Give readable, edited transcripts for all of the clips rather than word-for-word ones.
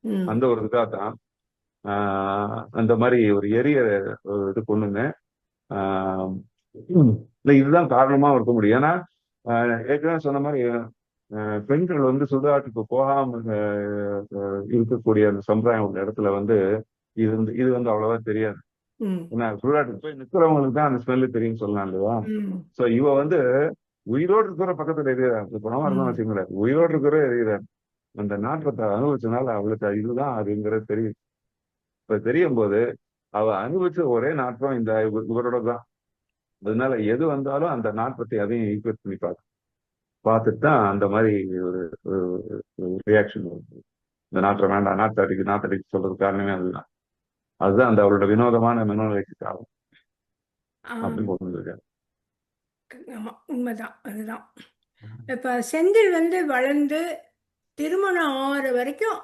ம். அந்த ஒரு இதுக்காக தான் அந்த மாதிரி ஒரு எரிய இது கொண்டுங்க. ஆஹ் இல்ல இதுதான் காரணமா இருக்க முடியும். ஏன்னா ஏற்கனவே சொன்ன மாதிரி பெண்கள் வந்து சுடுகாட்டுக்கு போகாம இருக்கக்கூடிய அந்த சமுதாயம் உள்ள இடத்துல வந்து இது வந்து அவ்வளவா தெரியாது. ம். ஏன்னா சுடுகாட்டுக்கு போய் நிக்கிறவங்களுக்கு தான் அந்த ஸ்மெல்லு தெரியும்னு சொல்லலாம் இல்லையா? ம். சோ இவ வந்து உயிரோடு இருக்கிற பக்கத்துல எரியுறாரு. இப்ப பணமா இருந்தாலும் ம். வச்சுக்கல, உயிரோடு இருக்கிற எரியுறாரு. அந்த நாற்றத்தை அனுபவிச்சனால அவளுக்கு இதுதான் அதுங்கிறது தெரியும். இப்ப தெரியும் போது அவ அனுபவிச்ச ஒரே நாற்றம் இந்த இவரோட தான். அதனால எது வந்தாலும் அந்த நாற்றத்தை அதையும் ஈக்குவேட் பண்ணி பார்த்துட்டு தான் அந்த மாதிரி ஒரு ரியாக்ஷன் வருது. இந்த நாற்றம் வேண்டாம், நாத்தடிக்கு நாத்தடிக்கு சொல்றது காரணமே அதுதான். அதுதான் அந்த அவளோட வினோதமான மனோநிலைக்கு காரணம் ஆம். அப்படின்னு கொண்டு வந்திருக்காரு. ஆமா, உண்மைதான். அதுதான். இப்ப செந்தில் வந்து வளர்ந்து திருமணம் ஆகிற வரைக்கும்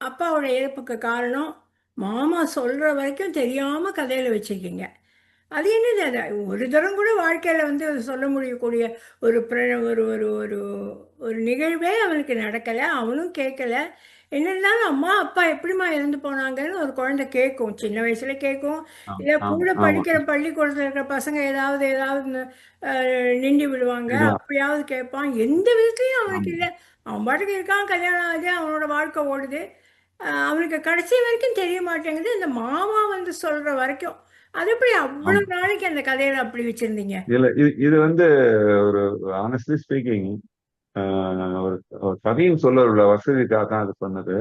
அப்பாவோட இறப்புக்கு காரணம் மாமா சொல்ற வரைக்கும் தெரியாம கதையில வச்சிருக்கீங்க. அது என்னது அது? ஒரு தரம் கூட வாழ்க்கையில வந்து சொல்ல முடியக்கூடிய ஒரு ஒரு ஒரு ஒரு ஒரு நிகழ்வே அவனுக்கு நடக்கல. அவனும் கேட்கல. என்ன இருந்தாலும் அம்மா அப்பா எப்படிம்மா இறந்து போனாங்கன்னு ஒரு குழந்தை கேட்கும். சின்ன வயசுல கேட்கும். ஆமா இல்ல ஆமா கூட ஆமா. படிக்கிற பள்ளிக்கூடத்துல இருக்கிற பசங்க ஏதாவது ஏதாவது நிண்டி விடுவாங்க. இதுதான். அப்படியாவது கேட்பான். எந்த விதத்துலயும் அவனுக்கு ஆமா இல்ல. அவன் பாட்டுக்கு இருக்கான். கல்யாணம் ஆகுது. அவனோட வாழ்க்கை ஓடுது. அவனுக்கு கடைசி வரைக்கும் தெரிய மாட்டேங்குது. இந்த மாமா வந்து சொல்ற வரைக்கும். அது எப்படி ஆமா. அவ்வளவு நாளைக்கு அந்த கதையில அப்படி வச்சிருந்தீங்க? இதுல இது வந்து ஒரு ஆனஸ்ட்லி ஸ்பீக்கிங் ஒரு ஒரு கதையும் சொல்ல உள்ள வசதிக்காக தான் அது சொன்னது.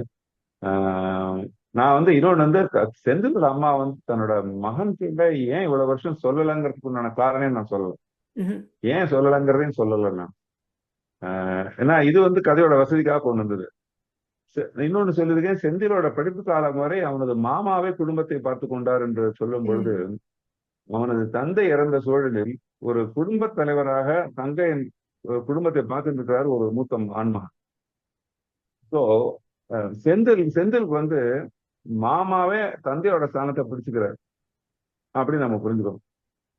ஆஹ் நான் வந்து இன்னொன்று வந்து செந்திலோட அம்மா வந்து தன்னோட மகன் கிட்ட ஏன் இவ்வளவு வருஷம் சொல்லலைங்கிறதுக்கு உண்டான காரணம் நான் சொல்லல. ம்ஹும். ஏன் சொல்லலைங்கிறதையும் சொல்லலை நான். ஏன்னா இது வந்து கதையோட வசதிக்காக கொண்டு வந்தது. இன்னொன்னு சொல்லியிருக்கேன், செந்திலோட படிப்பு காலம் வரை அவனது மாமாவே குடும்பத்தை பார்த்து கொண்டார் என்று சொல்லும் பொழுது ம். அவனது தந்தை இறந்த சூழலில் ஒரு குடும்ப தலைவராக தங்கையின் குடும்பத்தை பார்த்துட்டு இருக்கிறார் ஒரு மூத்த ஆண்மகன். ஸோ செந்திலுக்கு வந்து மாமாவே தந்தையோட ஸ்தானத்தை பிடிச்சுக்கிறார் அப்படின்னு நம்ம புரிஞ்சுக்கணும்.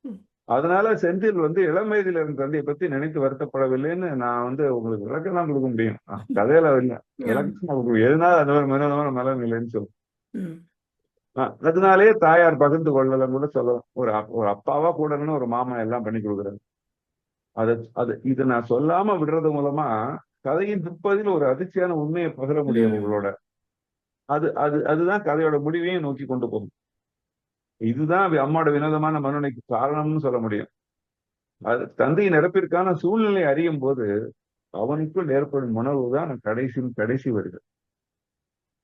ம். அதனால செந்தில் வந்து இளம் வயதில் இருந்த தந்தையை பத்தி நினைத்து வருத்தப்படவில்லைன்னு நான் வந்து உங்களுக்கு விளக்கம் தான் கொடுக்க முடியும். கதையில இல்லை, ஆம். விளக்கம் கொடுக்க முடியும். எதனால அந்த மாதிரி மனோதமான மனநிலைன்னு சொல்லும். ம். அதனாலேயே தாயார் பகிர்ந்து கொள்ளலாம் கூட சொல்லலாம். ஒரு அப்பாவா கூட இருந்து ஒரு மாமா எல்லாம் பண்ணி கொடுக்குறாரு. அது அது இதை நான் சொல்லாம விடுறது மூலமா கதையின் பிற்பகுதியில் ஒரு அதிர்ச்சியான உண்மையை பகிர முடியும் ம். உங்களோட. அதுதான் கதையோட முடிவையும் நோக்கி கொண்டு போகும். இதுதான் அம்மாவோட வினோதமான மனநிலைக்கு காரணம்னு சொல்ல முடியும். அது தந்தையின் இறப்பிற்கான சூழ்நிலை அறியும் போது அவனுக்குள் ஏற்படும் உணர்வு தான் கடைசி கடைசி வருது.